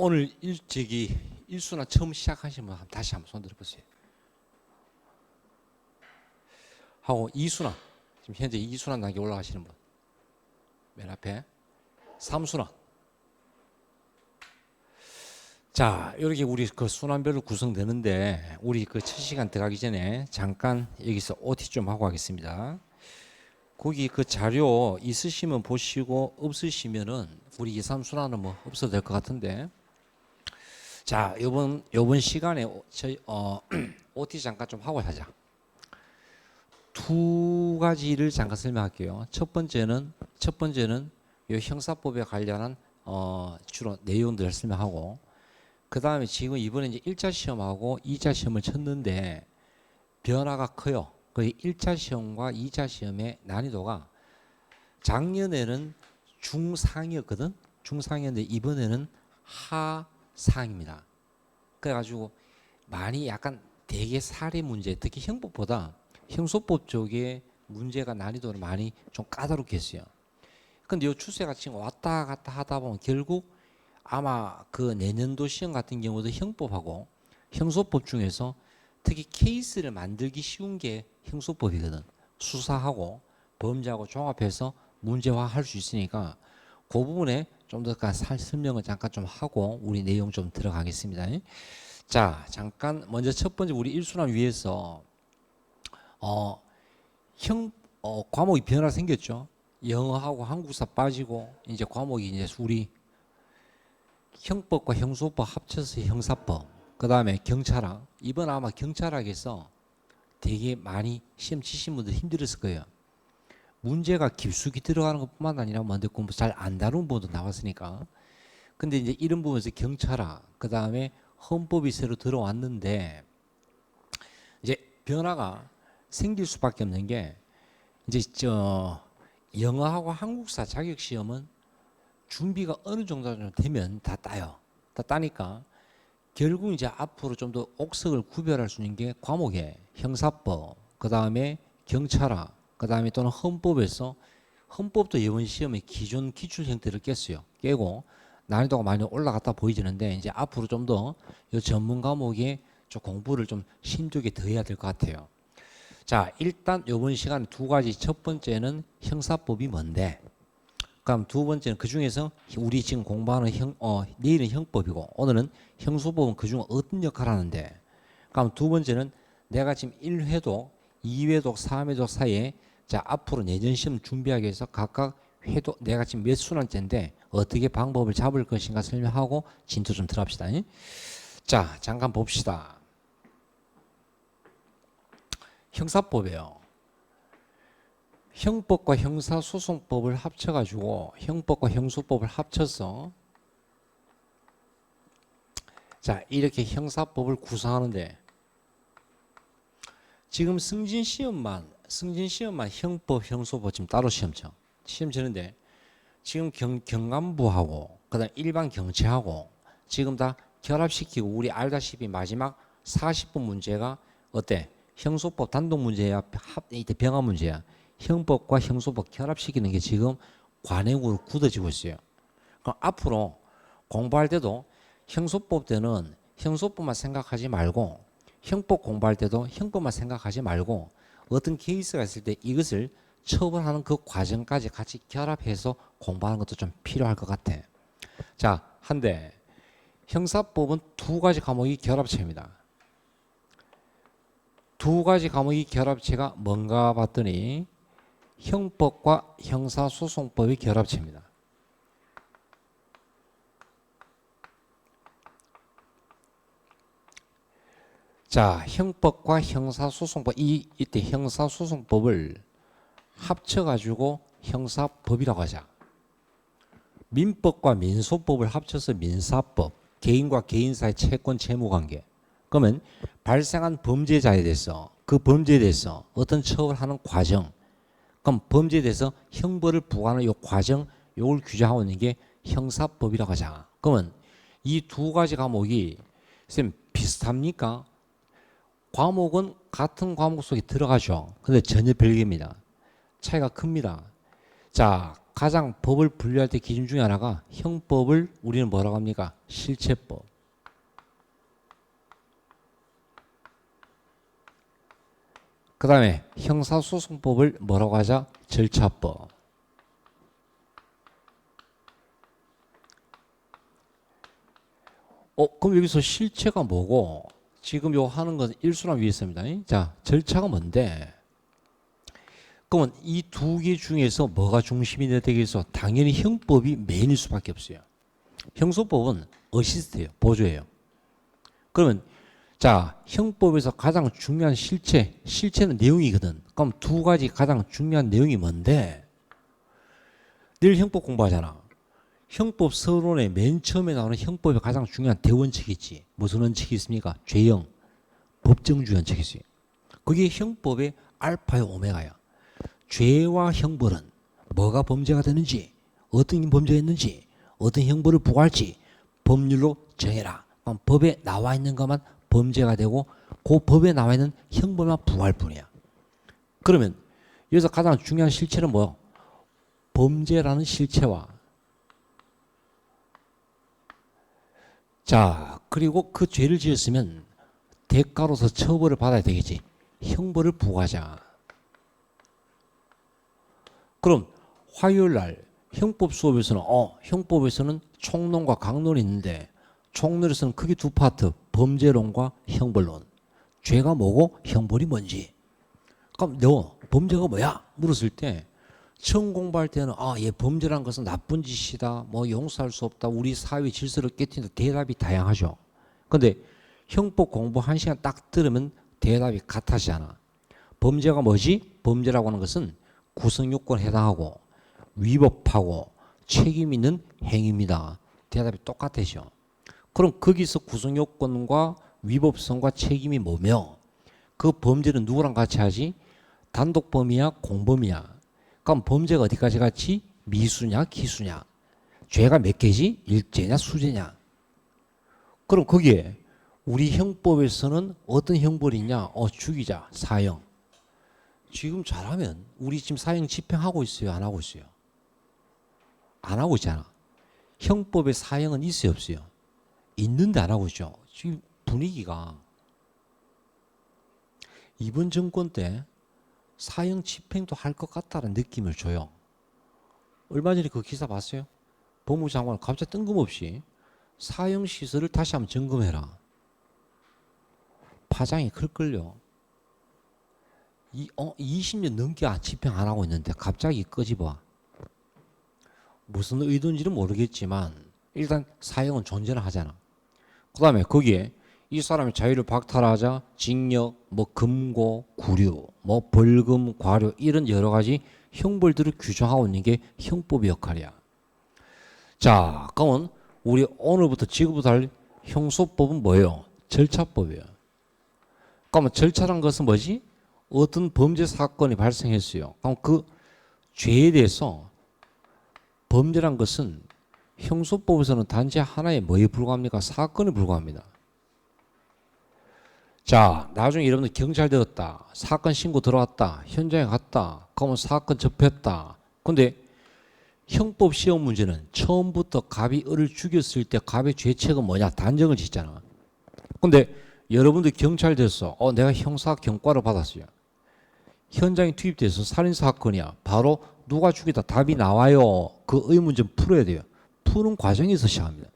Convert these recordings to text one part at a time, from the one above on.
오늘 일수나 처음 시작하시면 다시 한번 손 들어보세요. 하고 이수나 지금 현재 이수나 단계 올라가시는 분 맨 앞에 삼수나. 자, 이렇게 우리 그 순환별로 구성되는데 우리 그 첫 시간 들어가기 전에 잠깐 여기서 OT 좀 하고 하겠습니다. 거기 그 자료 있으시면 보시고 없으시면은 우리 2, 3순환은 뭐 없어도 될 것 같은데. 자, 요번 시간에 저희 OT 잠깐 좀 하고 하자. 두 가지를 잠깐 설명할게요. 첫 번째는 요 형사법에 관련한 주로 내용들을 설명하고, 그 다음에 지금 이번에 이제 1차 시험하고 2차 시험을 쳤는데 변화가 커요. 그 1차 시험과 2차 시험의 난이도가 작년에는 중상이었거든. 중상이었는데 이번에는 하상입니다. 그래가지고 많이 약간 대개 사례 문제, 특히 형법보다 형소법 쪽에 문제가 난이도를 많이 좀 까다롭게 했어요. 근데 이 추세가 지금 왔다 갔다 하다 보면 결국 아마 그 내년도 시험 같은 경우도 형법하고 형소법 중에서 특히 케이스를 만들기 쉬운 게 형소법이거든. 수사하고 범죄하고 종합해서 문제화할 수 있으니까 그 부분에 좀 더 설명을 잠깐 좀 하고 우리 내용 좀 들어가겠습니다. 자, 잠깐 먼저 첫 번째 우리 일순환 위에서 과목이 변화 생겼죠. 영어하고 한국사 빠지고 이제 과목이 이제 우리 형법과 형소법 합쳐서 형사법, 그 다음에 경찰학. 이번 아마 경찰학에서 되게 많이 시험 치신 분들 힘들었을 거예요. 문제가 깊숙이 들어가는 것뿐만 아니라 먼저 공부 잘 안 다룬 부분도 나왔으니까. 근데 이제 이런 부분에서 경찰학, 그 다음에 헌법이 새로 들어왔는데 이제 변화가 생길 수밖에 없는 게 이제 영어하고 한국사 자격 시험은 준비가 어느 정도 되면 다 따요. 다 따니까 결국 이제 앞으로 좀 더 옥석을 구별할 수 있는 게 과목에 형사법, 그 다음에 경찰학, 그 다음에 또는 헌법에서 헌법도 이번 시험에 기존 기출 형태를 깼어요. 깨고 난이도가 많이 올라갔다 보이지는데 이제 앞으로 좀 더 이 전문 과목에 좀 공부를 좀 심도게 더 해야 될 것 같아요. 자, 일단 이번 시간 두 가지. 첫 번째는 형사법이 뭔데, 그럼 두 번째는 그 중에서 우리 지금 공부하는 내일은 형법이고 오늘은 형소법은 그 중 어떤 역할을 하는데, 그럼 두 번째는 내가 지금 1회독, 2회독, 3회독 사이에 자 앞으로 내년 시험 준비하기 위해서 각각 회독 내가 지금 몇 순환째인데 어떻게 방법을 잡을 것인가 설명하고 진도 좀 들어갑시다. 자, 잠깐 봅시다. 형사법이에요. 형법과 형사소송법을 합쳐가지고 형법과 형소법을 합쳐서 자 이렇게 형사법을 구성하는데, 지금 승진 시험만 형법, 형소법 지금 따로 시험 치는데 지금 경감부하고 그다음 일반 경찰하고 지금 다 결합시키고, 우리 알다시피 마지막 40분 문제가 어때? 형소법 단독 문제야, 병합 문제야. 형법과 형소법 결합시키는 게 지금 관행으로 굳어지고 있어요. 그럼 앞으로 공부할 때도 형소법 때는 형소법만 생각하지 말고, 형법 공부할 때도 형법만 생각하지 말고 어떤 케이스가 있을 때 이것을 처벌하는 그 과정까지 같이 결합해서 공부하는 것도 좀 필요할 것 같아. 자, 한데 형사법은 두 가지 과목이 결합체입니다. 두 가지 과목이 결합체가 뭔가 봤더니 형법과 형사소송법이 결합체입니다. 자, 형법과 형사소송법, 이때 형사소송법을 합쳐가지고 형사법이라고 하자. 민법과 민소법을 합쳐서 민사법, 개인과 개인 사이 채권 채무관계. 그러면 발생한 범죄자에 대해서 그 범죄에 대해서 어떤 처벌하는 과정, 그럼 범죄에 대해서 형벌을 부과하는 이 과정, 이걸 규정하고 있는 게 형사법이라고 하자. 그러면 이 두 가지 과목이 쌤 비슷합니까? 과목은 같은 과목 속에 들어가죠. 근데 전혀 별개입니다. 차이가 큽니다. 자, 가장 법을 분류할 때 기준 중에 하나가 형법을 우리는 뭐라고 합니까? 실체법. 그 다음에 형사소송법을 뭐라고 하자? 절차법. 그럼 여기서 실체가 뭐고 지금 요 하는 건 일수랑 위에 있습니다. 자, 절차가 뭔데? 그러면 이 두 개 중에서 뭐가 중심이 되겠어? 당연히 형법이 메인일 수밖에 없어요. 형소법은 어시스트예요. 보조예요. 그러면 자, 형법에서 가장 중요한 실체는 내용이거든. 그럼 두 가지 가장 중요한 내용이 뭔데? 늘 형법 공부하잖아. 형법 서론의 맨 처음에 나오는 형법의 가장 중요한 대원칙이 있지. 무슨 원칙이 있습니까? 죄형, 법정주의 원칙이 있어요. 그게 형법의 알파의 오메가야. 죄와 형벌은 뭐가 범죄가 되는지, 어떤 범죄가 있는지, 어떤 형벌을 부과할지 법률로 정해라. 그럼 법에 나와 있는 것만 범죄가 되고 그 법에 나와 있는 형벌만 부과할 뿐이야. 그러면 여기서 가장 중요한 실체는 뭐야? 범죄라는 실체와 자, 그리고 그 죄를 지었으면 대가로서 처벌을 받아야 되겠지. 형벌을 부과하자. 그럼 화요일 날 형법 수업에서는 형법에서는 총론과 강론이 있는데 총론에서는 크게 두 파트, 범죄론과 형벌론. 죄가 뭐고 형벌이 뭔지. 그럼 너 범죄가 뭐야? 물었을 때 처음 공부할 때는 얘 범죄란 것은 나쁜 짓이다. 뭐 용서할 수 없다. 우리 사회 질서를 깨뜨린다. 대답이 다양하죠. 근데 형법 공부 1시간 딱 들으면 대답이 같아지잖아. 범죄가 뭐지? 범죄라고 하는 것은 구성요건에 해당하고 위법하고 책임 있는 행위입니다. 대답이 똑같아져. 그럼 거기서 구성요건과 위법성과 책임이 뭐며 그 범죄는 누구랑 같이 하지? 단독범이야? 공범이야? 그럼 범죄가 어디까지 갔지? 미수냐? 기수냐? 죄가 몇 개지? 일죄냐? 수죄냐? 그럼 거기에 우리 형법에서는 어떤 형벌이 있냐? 죽이자, 사형. 지금 잘하면 우리 지금 사형 집행하고 있어요? 안 하고 있어요? 안 하고 있잖아. 형법에 사형은 있어요? 없어요? 있는데 안 하고 있죠. 지금 분위기가 이번 정권 때 사형 집행도 할 것 같다는 느낌을 줘요. 얼마 전에 그 기사 봤어요? 법무부 장관은 갑자기 뜬금없이 사형 시설을 다시 한번 점검해라. 파장이 클걸요. 20년 넘게 집행 안 하고 있는데 갑자기 끄집어. 무슨 의도인지는 모르겠지만 일단 사형은 존재를 하잖아. 그 다음에 거기에 이 사람의 자유를 박탈하자 징역, 뭐 금고, 구류, 뭐 벌금, 과료 이런 여러 가지 형벌들을 규정하고 있는 게 형법의 역할이야. 자, 그러면 우리 오늘부터 지금부터 할 형소법은 뭐예요? 절차법이에요. 그러면 절차란 것은 뭐지? 어떤 범죄 사건이 발생했어요. 그럼 그 죄에 대해서 범죄란 것은 형소법에서는 단지 하나의 뭐에 불과합니까? 사건에 불과합니다. 자, 나중에 여러분들 경찰 되었다. 사건 신고 들어왔다. 현장에 갔다. 그러면 사건 접했다. 근데 형법 시험 문제는 처음부터 갑이 을을 죽였을 때 갑의 죄책은 뭐냐? 단정을 짓잖아. 근데 여러분들 경찰 됐어. 내가 형사 경과를 받았어요. 현장에 투입돼서 살인사건이야. 바로 누가 죽였다 답이 나와요. 그 의문점 풀어야 돼요. 푸는 과정에서 시작합니다.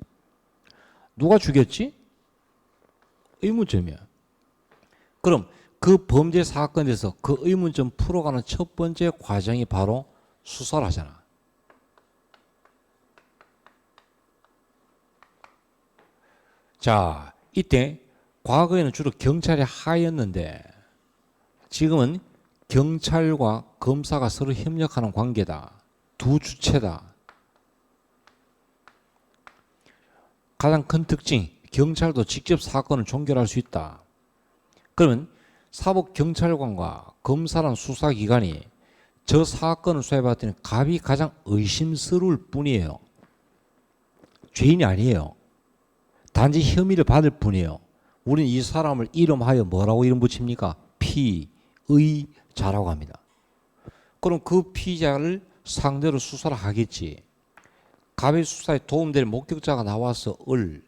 누가 죽였지? 의문점이야. 그럼 그 범죄 사건에서 그 의문점 풀어가는 첫 번째 과정이 바로 수사를 하잖아. 자, 이때 과거에는 주로 경찰이 하였는데 지금은 경찰과 검사가 서로 협력하는 관계다. 두 주체다. 가장 큰 특징, 경찰도 직접 사건을 종결할 수 있다. 그러면 사법경찰관과 검사란 수사기관이 저 사건을 수사해봤더니 갑이 가장 의심스러울 뿐이에요. 죄인이 아니에요. 단지 혐의를 받을 뿐이에요. 우리는 이 사람을 이름하여 뭐라고 이름 붙입니까? 피의자라고 합니다. 그럼 그 피의자를 상대로 수사를 하겠지. 갑의 수사에 도움될 목격자가 나와서 을,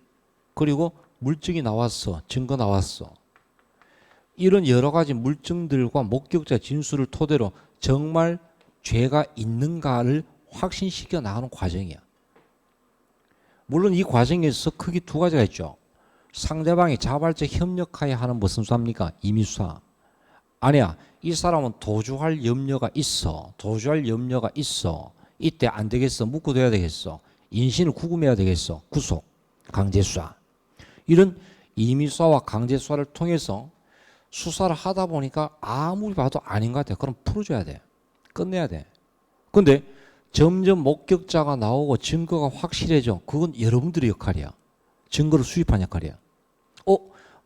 그리고 물증이 나왔어, 증거 나왔어. 이런 여러 가지 물증들과 목격자 진술을 토대로 정말 죄가 있는가를 확신시켜 나가는 과정이야. 물론 이 과정에서 크게 두 가지가 있죠. 상대방이 자발적 협력하여 하는 무슨 수사입니까? 임의수사. 아니야. 이 사람은 도주할 염려가 있어. 도주할 염려가 있어. 이때 안 되겠어. 묶어둬야 되겠어. 인신을 구금해야 되겠어. 구속, 강제수사. 이런 임의수사와 강제수사를 통해서 수사를 하다 보니까 아무리 봐도 아닌 것 같아. 그럼 풀어줘야 돼. 끝내야 돼. 근데 점점 목격자가 나오고 증거가 확실해져. 그건 여러분들의 역할이야. 증거를 수집한 역할이야.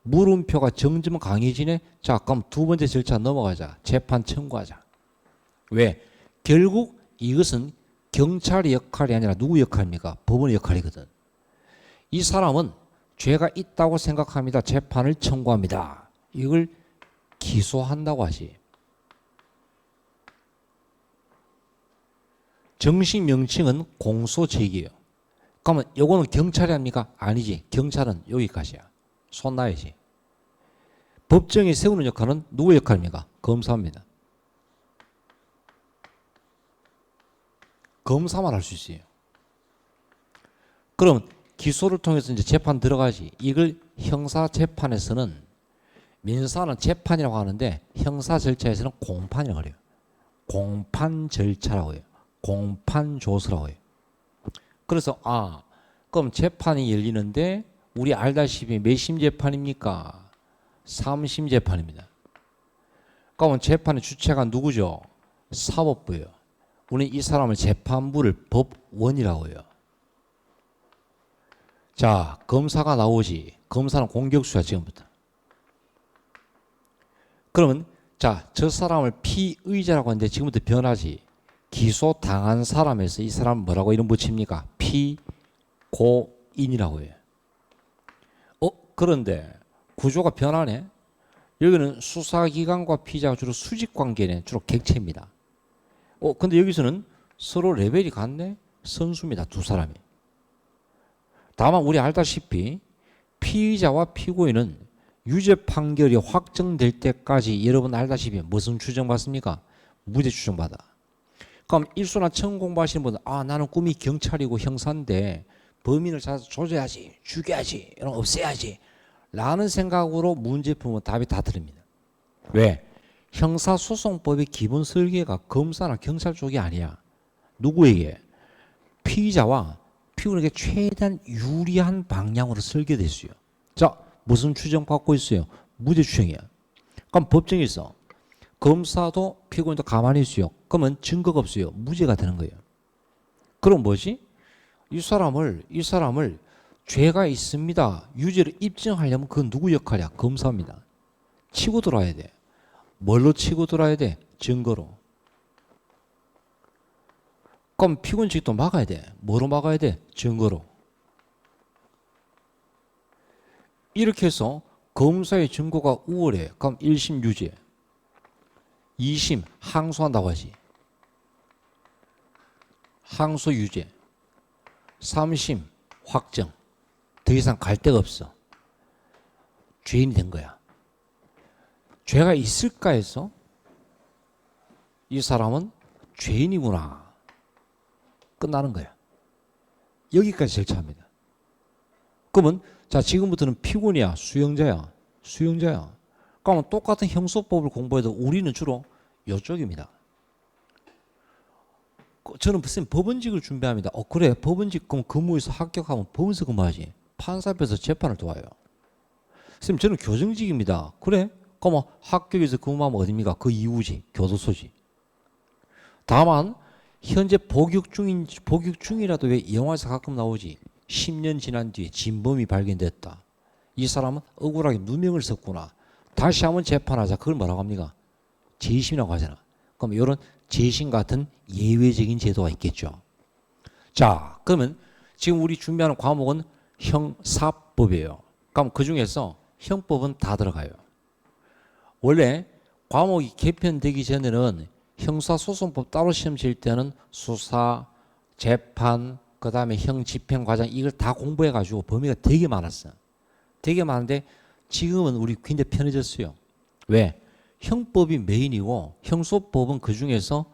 물음표가 점점 강해지네. 자, 그럼 두 번째 절차 넘어가자. 재판 청구하자. 왜? 결국 이것은 경찰의 역할이 아니라 누구 역할입니까? 법원의 역할이거든. 이 사람은 죄가 있다고 생각합니다. 재판을 청구합니다. 이걸 기소한다고 하지. 정식 명칭은 공소제기예요. 그러면 요거는 경찰이 합니까? 아니지. 경찰은 여기까지야. 손 놔야지. 법정에 세우는 역할은 누구의 역할입니까? 검사입니다. 검사만 할 수 있어요. 그럼 기소를 통해서 이제 재판 들어가지. 이걸 형사 재판에서는, 민사는 재판이라고 하는데 형사 절차에서는 공판이라고 해요. 공판 절차라고 해요. 공판 조서라고 해요. 그래서 그럼 재판이 열리는데 우리 알다시피 몇 심 재판입니까? 3심 재판입니다. 그러면 재판의 주체가 누구죠? 사법부예요. 우리는 이 사람을 재판부를 법원이라고 해요. 자, 검사가 나오지. 검사는 공격수야 지금부터. 그러면 자, 저 사람을 피의자라고 하는데 지금부터 변하지. 기소당한 사람에서 이 사람 뭐라고 이름 붙입니까? 피고인이라고 해요. 그런데 구조가 변하네. 여기는 수사기관과 피의자가 주로 수직관계네. 주로 객체입니다. 근데 여기서는 서로 레벨이 같네. 선수입니다. 두 사람이. 다만 우리 알다시피 피의자와 피고인은 유죄 판결이 확정될 때까지 여러분 알다시피 무슨 추정받습니까? 무죄 추정받아. 그럼 일소나 처음 공부하시는 분은 나는 꿈이 경찰이고 형사인데 범인을 찾아서 조져야지, 죽여야지, 이런 거 없애야지 라는 생각으로 문제 풀면 답이 다 틀립니다. 왜? 형사소송법의 기본 설계가 검사나 경찰 쪽이 아니야. 누구에게? 피의자와 피고인에게 최대한 유리한 방향으로 설계됐어요. 자, 무슨 추정 받고 있어요? 무죄 추정이야. 그럼 법정에서 검사도 피고인도 가만히 있어요. 그러면 증거가 없어요. 무죄가 되는 거예요. 그럼 뭐지? 이 사람을 죄가 있습니다. 유죄를 입증하려면 그건 누구 역할이야? 검사입니다. 치고 들어와야 돼. 뭘로 치고 들어와야 돼? 증거로. 그럼 피고인 측도 막아야 돼. 뭐로 막아야 돼? 증거로. 이렇게 해서 검사의 증거가 우월해. 그럼 1심 유죄. 2심 항소한다고 하지. 항소 유죄. 3심 확정. 더 이상 갈 데가 없어. 죄인이 된 거야. 죄가 있을까 해서 이 사람은 죄인이구나. 끝나는 거야. 여기까지 절차입니다. 그러면 자, 지금부터는 피고인이야? 수용자야? 수용자야. 그러면 똑같은 형소법을 공부해도 우리는 주로 이쪽입니다. 저는 선생님 법원직을 준비합니다. 그래, 법원직 그럼 근무에서 합격하면 법원에서 근무하지. 판사 앞에서 재판을 도와요. 선생님 저는 교정직입니다. 그래? 그럼 합격에서 근무하면 어딥니까? 그 이후지. 교도소지. 다만 현재 복역 중이라도 왜 영화에서 가끔 나오지? 10년 지난 뒤에 진범이 발견됐다. 이 사람은 억울하게 누명을 썼구나. 다시 한번 재판하자. 그걸 뭐라고 합니까? 재심이라고 하잖아. 그럼 이런 재심 같은 예외적인 제도가 있겠죠. 자, 그러면 지금 우리 준비하는 과목은 형사법이에요. 그럼 그 중에서 형법은 다 들어가요. 원래 과목이 개편되기 전에는 형사소송법 따로 시험 칠 때는 수사, 재판, 그 다음에 형 집행과정 이걸 다 공부해가지고 범위가 되게 많았어. 되게 많은데 지금은 우리 굉장히 편해졌어요. 왜? 형법이 메인이고 형소법은 그 중에서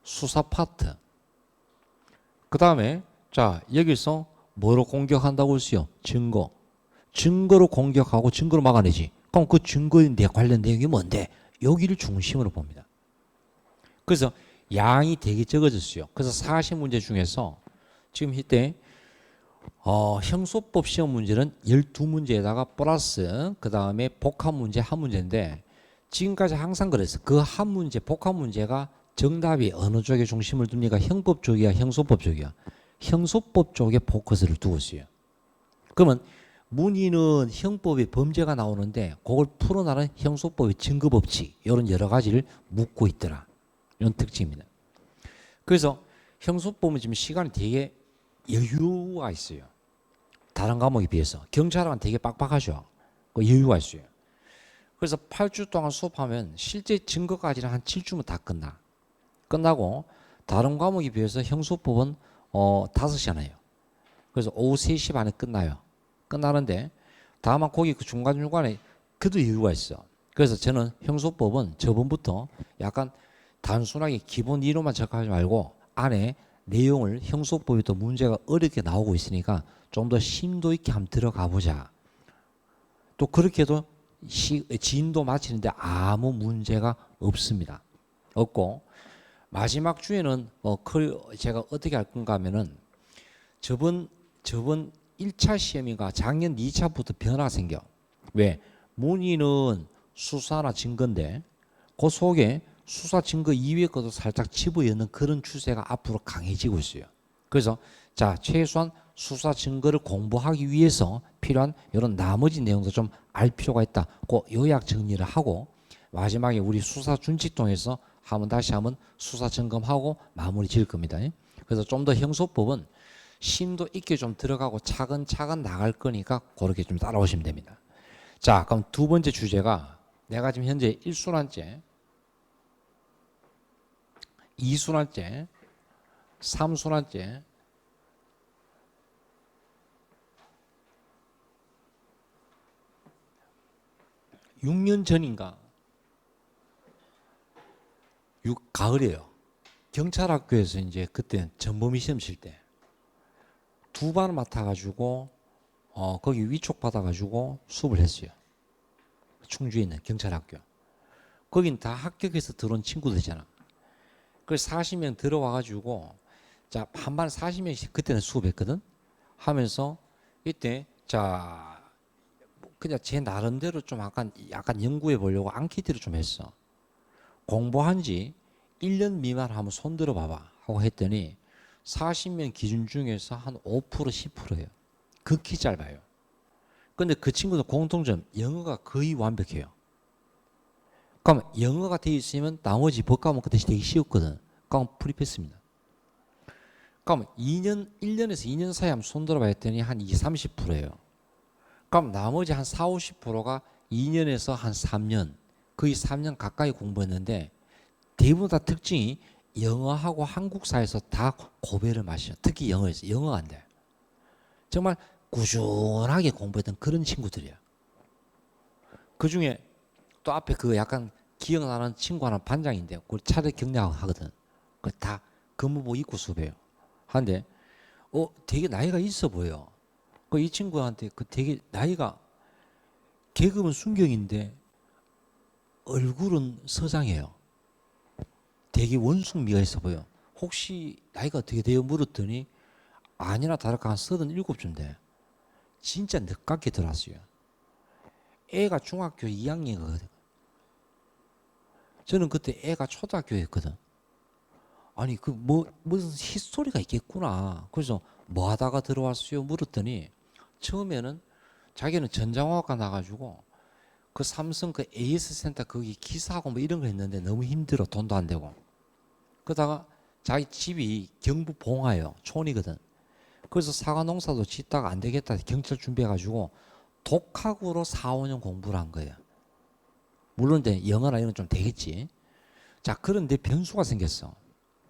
수사 파트. 그 다음에 자 여기서 뭐로 공격한다고 했어요? 증거. 증거로 공격하고 증거로 막아내지. 그럼 그 증거에 관련 내용이 뭔데? 여기를 중심으로 봅니다. 그래서 양이 되게 적어졌어요. 그래서 40문제 중에서 지금 이때 형소법 시험 문제는 12문제에다가 플러스 그 다음에 복합 문제 한 문제인데 지금까지 항상 그랬어. 그 한 문제 복합 문제가 정답이 어느 쪽에 중심을 둡니까? 형법 쪽이야, 형소법 쪽이야? 형소법 쪽에 포커스를 두고 있어요. 그러면 문의는 형법의 범죄가 나오는데 그걸 풀어나가는 형소법의 증거법칙 이런 여러 가지를 묻고 있더라. 이런 특징입니다. 그래서 형소법은 지금 시간이 되게 여유가 있어요. 다른 과목에 비해서. 경찰은 되게 빡빡하죠. 그 여유가 있어요. 그래서 8주 동안 수업하면 실제 증거까지는 한 7주면 다 끝나. 끝나고 다른 과목에 비해서 형소법은 5시간이에요. 그래서 오후 3시 반에 끝나요. 끝나는데 다만 거기 그 중간중간에 그도 여유가 있어. 그래서 저는 형소법은 저번부터 약간 단순하게 기본 이론만 적하지 말고 안에 내용을 형소법이 또 문제가 어렵게 나오고 있으니까 좀 더 심도 있게 한번 들어가 보자. 또 그렇게 해도 진도 마치는데 아무 문제가 없습니다. 없고 마지막 주에는 제가 어떻게 할 건가 하면은 저번 1차 시험인가 작년 2차부터 변화가 생겨. 왜? 문의는 수사나 증거인데 그 속에 수사 증거 이외의 것도 살짝 집어넣는 그런 추세가 앞으로 강해지고 있어요. 그래서 자 최소한 수사 증거를 공부하기 위해서 필요한 이런 나머지 내용도 좀 알 필요가 있다. 그 요약 정리를 하고 마지막에 우리 수사 준칙동에서 다시 한번 수사 점검하고 마무리 지을 겁니다. 그래서 좀 더 형소법은 심도 있게 좀 들어가고 차근차근 나갈 거니까 그렇게 좀 따라오시면 됩니다. 자, 그럼 두 번째 주제가 내가 지금 현재 1순환제, 2순환제, 3순환제, 6년 전인가 가을이에요. 경찰학교에서 이제 그때 전범위 시험 칠 때 두 반 맡아가지고 거기 위촉 받아가지고 수업을 했어요. 충주에 있는 경찰학교. 거긴 다 합격해서 들어온 친구들이잖아. 그래서 40명 들어와가지고 자 반반 40명씩 그때는 수업했거든. 하면서 이때 자 그냥 제 나름대로 좀 약간 연구해 보려고 앙케이트를 좀 했어. 공부한 지 1년 미만 하면 손 들어 봐봐 하고 했더니 40명 기준 중에서 한 5% 10%예요. 극히 짧아요. 근데 그 친구들 공통점 영어가 거의 완벽해요. 그럼 영어가 돼 있으면 나머지 법과목 그때 되게 쉬웠거든. 그럼 프리패스입니다. 그럼 1년에서 2년 사이 한번 손 들어봐 했더니 한 20, 30%예요. 그럼 나머지 한 4, 50%가 2년에서 한 3년, 거의 3년 가까이 공부했는데 대부분 다 특징이 영어하고 한국사에서 다 고배를 마셔. 특히 영어에서. 영어가 안 돼. 정말 꾸준하게 공부했던 그런 친구들이야. 그 중에 또 앞에 그 약간 기억나는 친구 하나 반장인데 그 차례 경례하거든. 그 다 근무복 입고 수업해요. 하는데 되게 나이가 있어 보여. 그 이 친구한테 그 되게 나이가 계급은 순경인데 얼굴은 서장해요. 되게 원숭미가 있어 보여. 혹시 나이가 어떻게 돼요? 물었더니 아니나 다를까 한 37쯤 돼. 진짜 늦깎이 들어왔어요. 애가 중학교 2학년이거든. 저는 그때 애가 초등학교였거든. 아니 무슨 히스토리가 있겠구나. 그래서 뭐 하다가 들어왔어요? 물었더니 처음에는 자기는 전자공학과 나가지고 그 삼성 그 AS 센터 거기 기사하고 뭐 이런 거 했는데 너무 힘들어. 돈도 안 되고. 그러다가 자기 집이 경북 봉화예요. 촌이거든. 그래서 사과 농사도 짓다가 안 되겠다. 경찰 준비해가지고 독학으로 4, 5년 공부를 한 거예요. 물론 이제 영어나 이런 좀 되겠지. 자, 그런데 변수가 생겼어.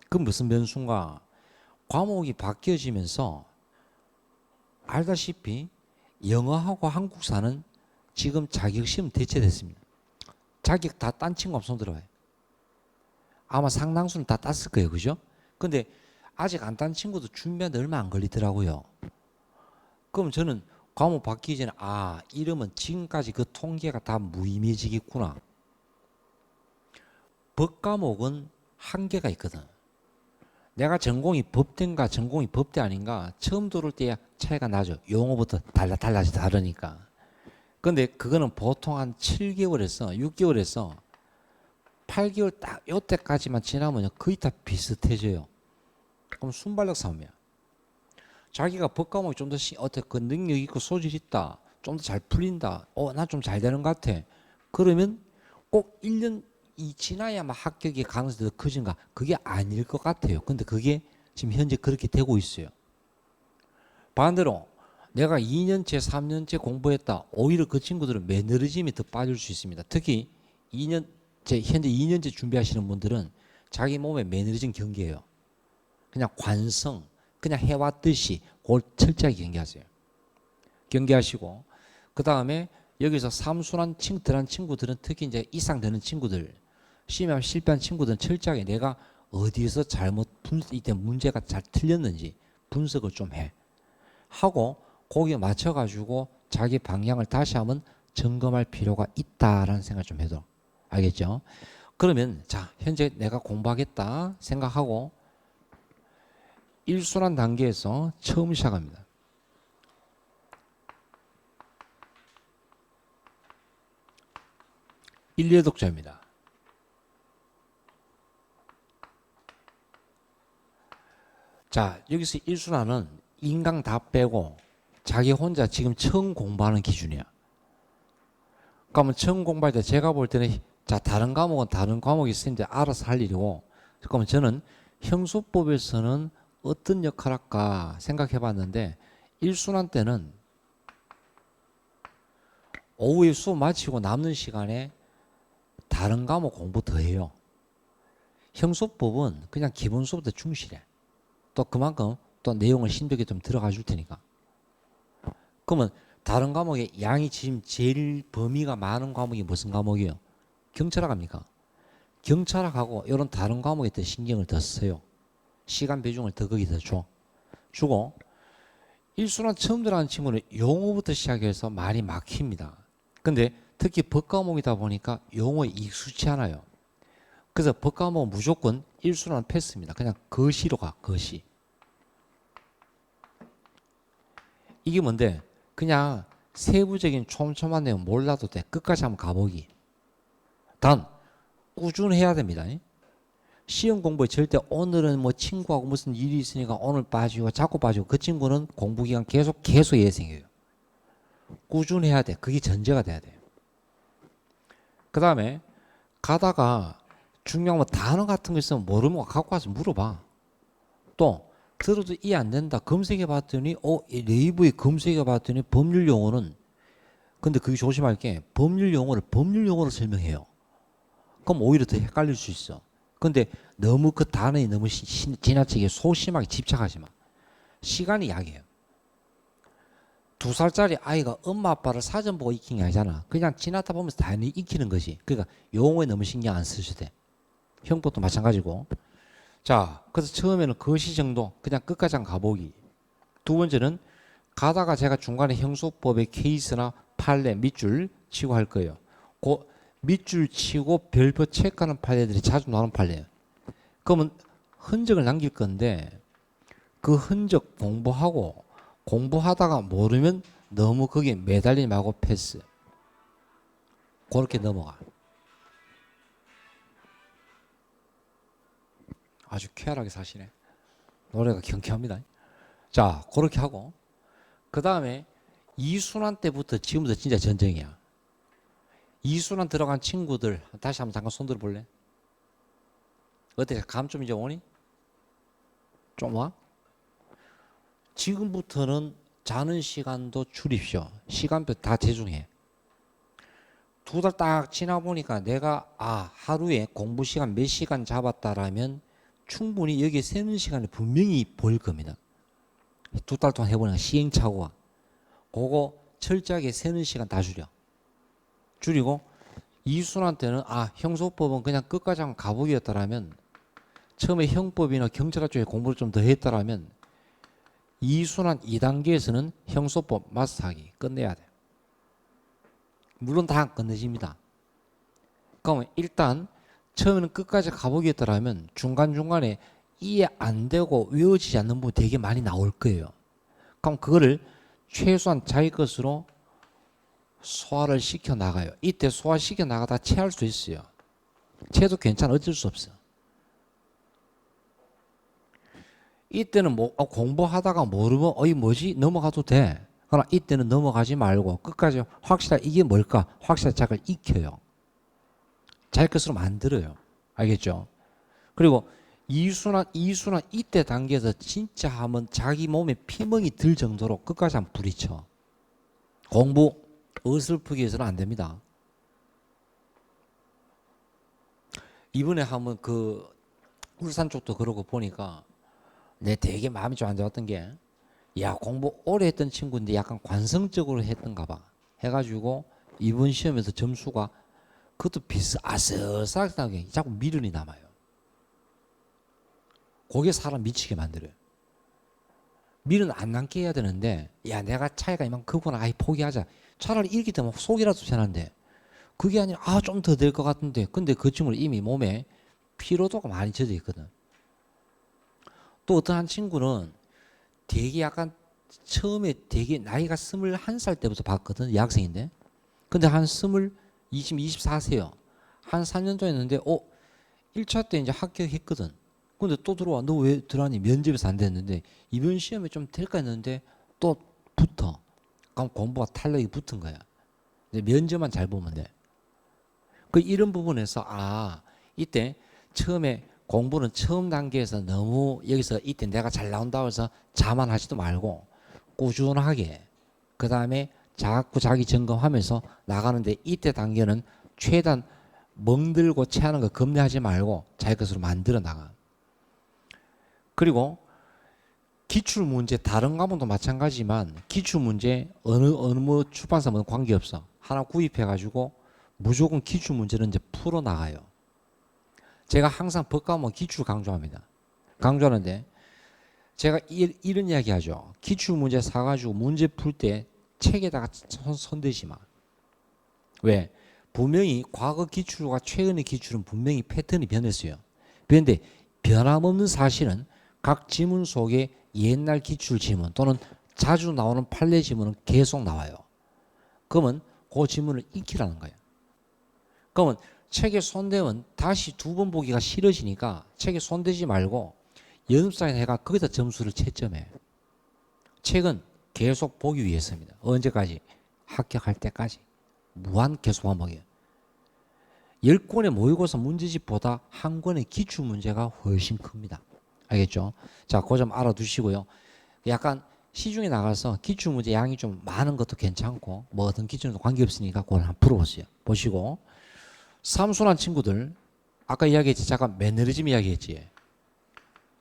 그 무슨 변수인가? 과목이 바뀌어지면서 알다시피 영어하고 한국사는 지금 자격시험 대체됐습니다. 자격 다 딴 친구 없으면 들어와요. 아마 상당수는 다 땄을 거예요. 그죠? 근데 아직 안 딴 친구도 준비하는데 얼마 안 걸리더라고요. 그럼 저는 과목 바뀌기 전에 이러면 지금까지 그 통계가 다 무의미해지겠구나. 법 과목은 한계가 있거든. 내가 전공이 법대인가 전공이 법대 아닌가 처음 들어올 때 차이가 나죠. 용어부터 다르니까. 근데 그거는 보통 한 7개월에서 6개월에서 8개월 딱 요때까지만 지나면 거의 다 비슷해져요. 그럼 순발력 싸움이야. 자기가 법 과목이 좀 더 그 능력 있고 소질 있다. 좀 더 잘 풀린다. 나 좀 잘 되는 것 같아. 그러면 꼭 1년 이 지나야만 합격의 가능성이 더 커진가? 그게 아닐 것 같아요. 근데 그게 지금 현재 그렇게 되고 있어요. 반대로 내가 2년째, 3년째 공부했다. 오히려 그 친구들은 매너리즘이 더 빠질 수 있습니다. 특히 현재 2년째 준비하시는 분들은 자기 몸에 매너리즘 경계해요. 그냥 관성, 그냥 해왔듯이 그걸 철저하게 경계하세요. 경계하시고 그 다음에 여기서 3순환 들한 친구들은 특히 이제 이상 되는 친구들 시험에 실패한 친구들은 철저하게 내가 어디에서 이때 문제가 잘 틀렸는지 분석을 좀 하고 거기에 맞춰가지고 자기 방향을 다시 한번 점검할 필요가 있다라는 생각을 좀 해도 알겠죠? 그러면 자 현재 내가 공부하겠다 생각하고 1순환 단계에서 처음 시작합니다. 1, 2독자입니다. 자, 여기서 1순환은 인강 다 빼고 자기 혼자 지금 처음 공부하는 기준이야. 그러면 처음 공부할 때 제가 볼 때는 자, 다른 과목은 다른 과목이 있으는데 알아서 할 일이고 그러면 저는 형수법에서는 어떤 역할 할까 생각해 봤는데 1순환 때는 오후에 수업 마치고 남는 시간에 다른 과목 공부 더 해요. 형수법은 그냥 기본 수업부터 충실해. 또 그만큼 또 내용을 심도게 좀 들어가 줄 테니까. 그러면 다른 과목의 양이 지금 제일 범위가 많은 과목이 무슨 과목이에요? 경찰학입니까? 경찰학하고 이런 다른 과목에 더 신경을 더 써요. 시간 비중을 더 거기 더 주고 1순환 처음 들어가는 친구는 용어부터 시작해서 말이 막힙니다. 근데 특히 법 과목이다 보니까 용어에 익숙치 않아요. 그래서 법 과목은 무조건 1순환 패스입니다. 그냥 거시로 가, 거시. 이게 뭔데? 그냥 세부적인 촘촘한 내용 몰라도 돼. 끝까지 한번 가보기. 단 꾸준해야 됩니다. 시험 공부에 절대 오늘은 뭐 친구하고 무슨 일이 있으니까 오늘 빠지고 자꾸 빠지고 그 친구는 공부 기간 계속 예생해요. 꾸준해야 돼. 그게 전제가 돼야 돼요. 그 다음에 가다가 중요한 뭐 단어 같은 거 있으면 모르면 갖고 와서 물어봐. 또 들어도 이해 안 된다. 검색해 봤더니 네이버에 검색해 봤더니 법률 용어는 근데 그게 조심할 게 법률 용어로 설명해요. 그럼 오히려 더 헷갈릴 수 있어. 근데 너무 그 단어에 너무 지나치게 소심하게 집착하지 마. 시간이 약이에요. 2살짜리 아이가 엄마 아빠를 사전 보고 익힌 게 아니잖아. 그냥 지나다 보면서 당연히 익히는 거지. 그러니까 용어에 너무 신경 안 쓰셔도 돼. 형법도 마찬가지고. 자, 그래서 처음에는 거시 정도 그냥 끝까지 한 가보기. 두 번째는 가다가 제가 중간에 형소법의 케이스나 판례, 밑줄 치고 할 거예요. 그 밑줄 치고 별표 체크하는 판례들이 자주 나오는 판례예요. 그러면 흔적을 남길 건데 그 흔적 공부하다가 모르면 너무 거기에 매달리지 말고 패스. 그렇게 넘어가. 아주 쾌활하게 사시네. 노래가 경쾌합니다. 자, 그렇게 하고 그 다음에 2순환 때부터 지금부터 진짜 전쟁이야. 2순환 들어간 친구들 다시 한번 잠깐 손 들어볼래? 어때? 감 좀 이제 오니? 좀 와? 지금부터는 자는 시간도 줄입시오. 시간표 다 제중해. 두 달 딱 지나 보니까 내가 하루에 공부 시간 몇 시간 잡았다라면 충분히 여기에 세는 시간이 분명히 보일 겁니다. 두 달 동안 해보니까 시행착오가. 그거 철저하게 세는 시간 다 줄이고 이순환 때는 형소법은 그냥 끝까지 한번 가보기였다라면 처음에 형법이나 경찰학 쪽에 공부를 좀 더 했다라면 이순환 2단계에서는 형소법 마스터하기 끝내야 돼요. 물론 다 안 끝내집니다. 그러면 일단 처음에는 끝까지 가보겠더라면 중간중간에 이해 안 되고 외워지지 않는 부분 되게 많이 나올 거예요. 그럼 그거를 최소한 자기 것으로 소화를 시켜 나가요. 이때 소화시켜 나가다 체할 수 있어요. 체도 괜찮아. 어쩔 수 없어. 이때는 공부하다가 모르면 이 뭐지? 넘어가도 돼. 그러나 이때는 넘어가지 말고 끝까지 확실하게 이게 뭘까? 확실하게 자기를 익혀요. 자기 것으로 만들어요. 알겠죠? 그리고 이순환 이때 단계에서 진짜 한번 자기 몸에 피멍이 들 정도로 끝까지 한번 부딪혀. 공부 어설프게 해서는 안 됩니다. 이번에 한번 울산 쪽도 그러고 보니까 내 되게 마음이 좀 안 좋았던 게 공부 오래 했던 친구인데 약간 관성적으로 했던가 봐. 해가지고 이번 시험에서 점수가 그것도 아슬아슬하게 자꾸 미련이 남아요. 그게 사람 미치게 만들어요. 미련 안 남게 해야 되는데 내가 차이가 이만 크구나. 포기하자. 차라리 이렇게 되면 속이라도 편한데 그게 아니라 좀 더 될 것 같은데 근데 그 친구는 이미 몸에 피로도가 많이 젖어 있거든. 또 어떤 한 친구는 되게 약간 처음에 되게 나이가 21살 때부터 봤거든. 여학생인데 근데 한 24세요. 한 4년 정도 했는데 1차 때 이제 합격했거든. 근데 또 들어와. 너 왜 들어왔니? 면접에서 안 됐는데 이번 시험에 좀 될까 했는데 또 붙어. 그럼 공부가 탄력이 붙은 거야. 이제 면접만 잘 보면 돼. 이런 부분에서 이때 처음에 공부는 처음 단계에서 너무 여기서 이때 내가 잘 나온다고 해서 자만하지도 말고 꾸준하게 그 다음에 자꾸 자기 점검하면서 나가는데 이때 단계는 최대한 멍들고 체하는 거 겁내하지 말고 자기 것으로 만들어 나가. 그리고 기출문제 다른 과목도 마찬가지지만 기출문제 어느 출판사면 관계없어. 하나 구입해가지고 무조건 기출문제는 이제 풀어나가요. 제가 항상 법과목 기출 강조합니다. 강조하는데 제가 이런 이야기 하죠. 기출문제 사가지고 문제 풀 때 책에다가 손대지 마. 왜? 분명히 과거 기출과 최근의 기출은 분명히 패턴이 변했어요. 그런데 변함없는 사실은 각 지문 속에 옛날 기출 지문 또는 자주 나오는 판례 지문은 계속 나와요. 그러면 그 지문을 익히라는 거예요. 그러면 책에 손대면 다시 두 번 보기가 싫어지니까 책에 손대지 말고 연습장에 해가 거기다 점수를 채점해. 책은 계속 보기 위해서입니다. 언제까지? 합격할 때까지. 무한 계속 반복이에요. 10권의 모의고사 문제집보다 한 권의 기출문제가 훨씬 큽니다. 알겠죠? 자, 그 점 알아두시고요. 약간 시중에 나가서 기출문제 양이 좀 많은 것도 괜찮고 뭐 어떤 기출도 관계없으니까 그걸 한번 풀어보세요. 보시고 삼순한 친구들 아까 이야기했지. 잠깐 매너리즘 이야기했지.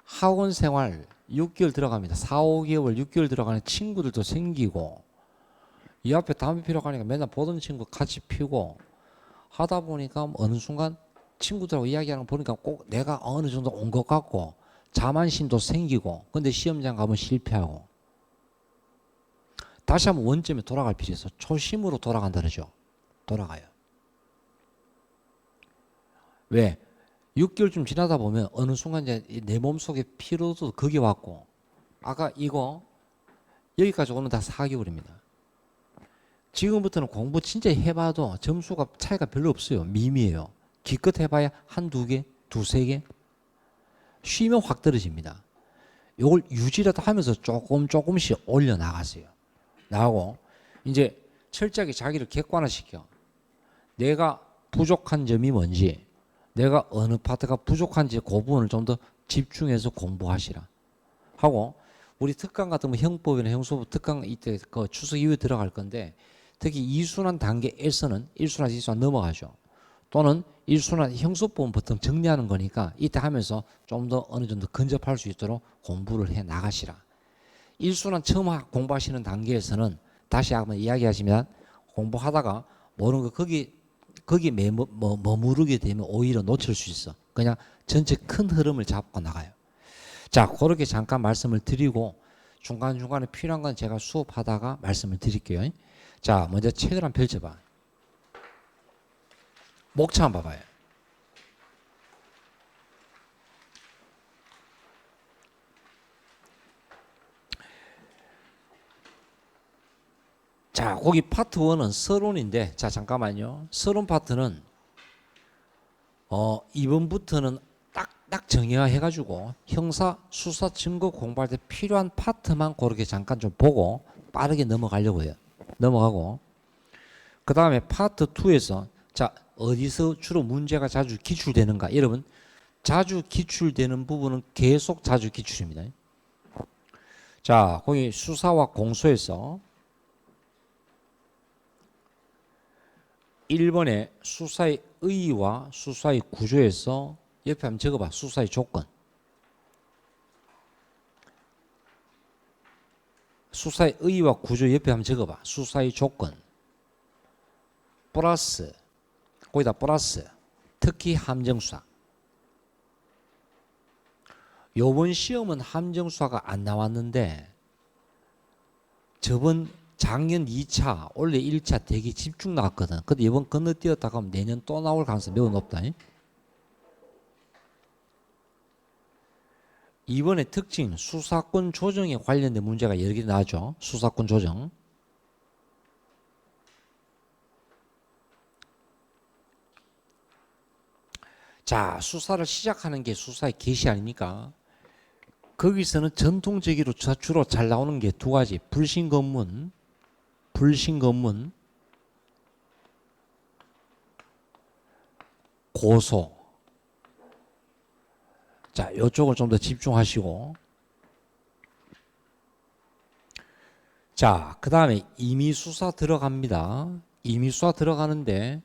학원 생활 6개월 들어갑니다. 4, 5개월, 6개월 들어가는 친구들도 생기고 이 앞에 담배 피러 가니까 맨날 보던 친구 같이 피우고 하다 보니까 어느 순간 친구들하고 이야기하는 거 보니까 꼭 내가 어느 정도 온 것 같고 자만심도 생기고 근데 시험장 가면 실패하고 다시 한번 원점에 돌아갈 필요 있어. 초심으로 돌아간다 그러죠. 돌아가요. 왜? 6개월쯤 지나다 보면 어느 순간 이제 내 몸속에 피로도 거기 왔고 아까 이거 여기까지 오면 다 4개월입니다. 지금부터는 공부 진짜 해봐도 점수가 차이가 별로 없어요. 미미해요. 기껏 해봐야 한두 개, 두세 개. 쉬면 확 떨어집니다. 이걸 유지라도 하면서 조금씩 올려나가세요. 나가고 이제 철저하게 자기를 객관화시켜. 내가 부족한 점이 뭔지 내가 어느 파트가 부족한지 그 부분을 좀 더 집중해서 공부하시라 하고 우리 특강 같은 거 형법이나 형소법 특강 이때 그 추석 이후에 들어갈 건데 특히 2순환 단계에서는 1순환, 2순환 넘어가죠. 또는 1순환 형소법은 보통 정리하는 거니까 이때 하면서 좀 더 어느 정도 근접할 수 있도록 공부를 해 나가시라. 1순환 처음 공부하시는 단계에서는 다시 한번 이야기하시면 공부하다가 모르는 거 거기 머무르게 되면 오히려 놓칠 수 있어. 그냥 전체 큰 흐름을 잡고 나가요. 자, 그렇게 잠깐 말씀을 드리고 중간중간에 필요한 건 제가 수업하다가 말씀을 드릴게요. 자, 먼저 책을 한번 펼쳐봐. 목차 한번 봐봐요. 자, 거기 파트 1은 서론인데, 자, 잠깐만요. 서론 파트는, 2번부터는 딱 정의화해가지고, 형사, 수사, 증거 공부할 때 필요한 파트만 그렇게 잠깐 좀 보고, 빠르게 넘어가려고 해요. 넘어가고, 그 다음에 파트 2에서, 자, 어디서 주로 문제가 자주 기출되는가? 여러분, 자주 기출되는 부분은 계속 자주 기출입니다. 자, 거기 수사와 공소에서, 1번에 수사의 의의와 수사의 구조에서 옆에 한번 적어봐. 수사의 조건. 수사의 의의와 구조 옆에 한번 적어봐. 수사의 조건. 플러스, 거기다 플러스. 특히 함정수사. 요번 시험은 함정수사가 안 나왔는데 저번 작년 2차, 올해 1차 되게 집중 나왔거든. 근데 이번 건너뛰었다가 하면 내년 또 나올 가능성이 매우 높다. 이번에 특징, 수사권 조정에 관련된 문제가 여러 개 나죠. 수사권 조정. 자, 수사를 시작하는 게 수사의 개시 아닙니까? 거기서는 전통적으로 주로 잘 나오는 게 두 가지. 불신검문, 고소. 자, 이쪽을 좀 더 집중하시고. 자, 그 다음에 임의수사 들어갑니다. 임의수사 들어가는데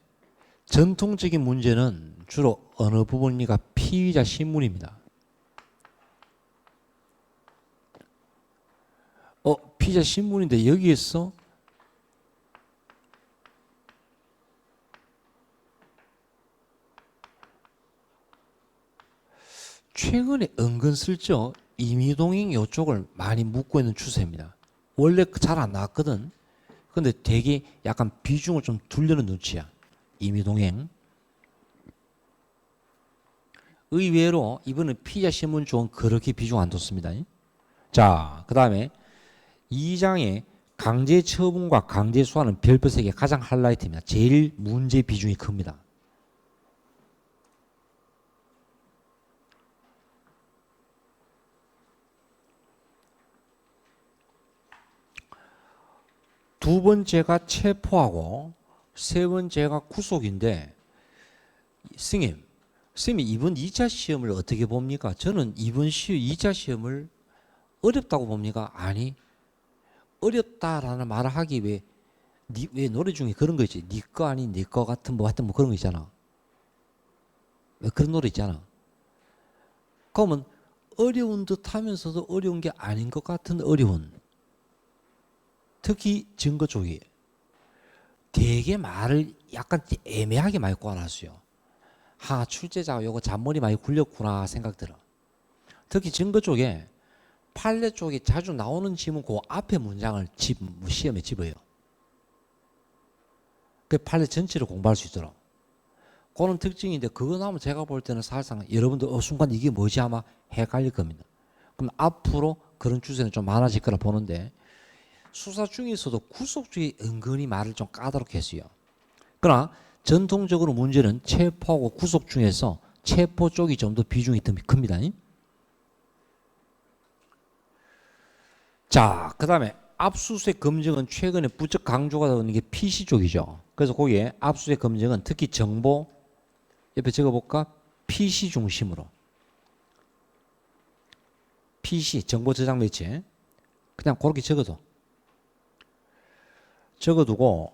전통적인 문제는 주로 어느 부분입니까? 피의자 신문입니다. 피의자 신문인데 여기에서 최근에 은근슬쩍 임의동행 이쪽을 많이 묻고 있는 추세입니다. 원래 잘 안 나왔거든. 근데 되게 약간 비중을 좀 두려는 눈치야. 임의동행. 의외로 이번에 피의자 신문 쪽은 그렇게 비중 안 뒀습니다. 자, 그 다음에 2장의 강제 처분과 강제 수사는 별표색이 가장 하이라이트입니다. 제일 문제 비중이 큽니다. 두 번째가 체포하고 세 번째가 구속인데 스님 이번 2차 시험을 어떻게 봅니까? 저는 이번 2차 시험을 어렵다고 봅니까? 아니, 어렵다라는 말을 하기 왜 노래 중에 그런 거 있지? 니 거 아닌 내 거 같은 뭐 하여튼 뭐 그런 거 있잖아. 왜 그런 노래 있잖아. 그러면 어려운 듯 하면서도 어려운 게 아닌 것 같은 어려운. 특히 증거 쪽이 되게 말을 약간 애매하게 많이 꼬아놨어요. 출제자가 요거 잔머리 많이 굴렸구나 생각 들어. 특히 증거 쪽에 판례 쪽에 자주 나오는 지문 그 앞에 문장을 시험에 집어요. 그 판례 전체를 공부할 수 있도록. 그런 특징인데 그거 나오면 제가 볼 때는 사실상 여러분들 순간 이게 뭐지 아마 헷갈릴 겁니다. 그럼 앞으로 그런 추세는 좀 많아질 거라 보는데 수사 중에서도 구속 쪽이 은근히 말을 좀 까다롭게 했어요. 그러나 전통적으로 문제는 체포하고 구속 중에서 체포 쪽이 좀 더 비중이 더 큽니다. 자, 그 다음에 압수수색 검증은 최근에 부쩍 강조가 되는 게 PC 쪽이죠. 그래서 거기에 압수수색 검증은 특히 정보 옆에 적어볼까? PC 중심으로. PC, 정보 저장 매체. 그냥 그렇게 적어두고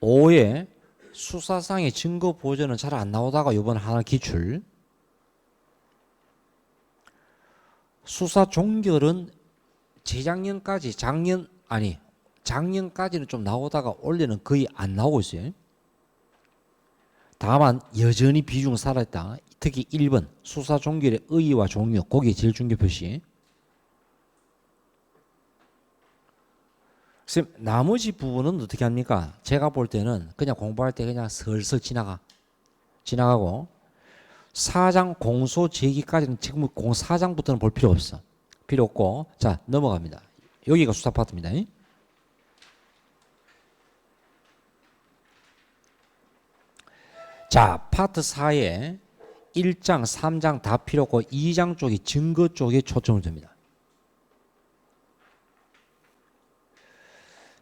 5에 수사상의 증거 보전은 잘 안 나오다가 이번 하나 기출. 수사 종결은 재작년까지 작년까지는 좀 나오다가 올해는 거의 안 나오고 있어요. 다만 여전히 비중 살아있다. 특히 1번 수사 종결의 의의와 종료, 거기에 제일 중요 표시. 선생님, 나머지 부분은 어떻게 합니까? 제가 볼 때는 그냥 공부할 때 그냥 슬슬 지나가고 사장 공소 제기까지는 지금 사장부터는 볼 필요 없어. 필요 없고, 자 넘어갑니다. 여기가 수사 파트입니다. 자, 파트 4에 1장, 3장 다 필요 없고 2장 쪽이 증거 쪽에 초점을 둡니다.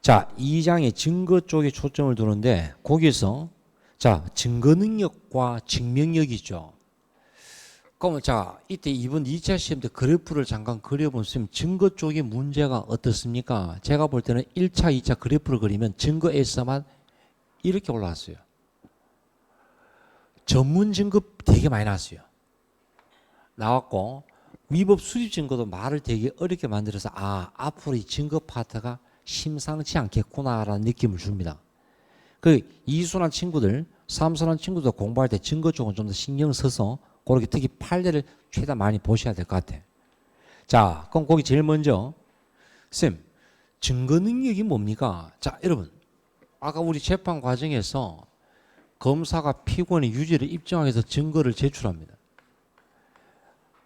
자, 2장의 증거 쪽에 초점을 두는데 거기서 자, 증거 능력과 증명력이죠. 그러면 자, 이때 이번 2차 시험 때 그래프를 잠깐 그려보시면 증거 쪽의 문제가 어떻습니까? 제가 볼 때는 1차, 2차 그래프를 그리면 증거에서만 이렇게 올라왔어요. 전문 증거 되게 많이 나왔어요. 나왔고 위법 수집 증거도 말을 되게 어렵게 만들어서 아, 앞으로 이 증거 파트가 심상치 않겠구나라는 느낌을 줍니다. 그 이순한 친구들, 삼순한 친구들 공부할 때 증거 쪽은 좀 더 신경 써서 그렇게 특히 판례를 최대한 많이 보셔야 될 것 같아요. 자, 그럼 거기 제일 먼저 쌤, 증거 능력이 뭡니까? 자, 여러분, 아까 우리 재판 과정에서 검사가 피고인의 유죄를 입증하기 위해서 증거를 제출합니다.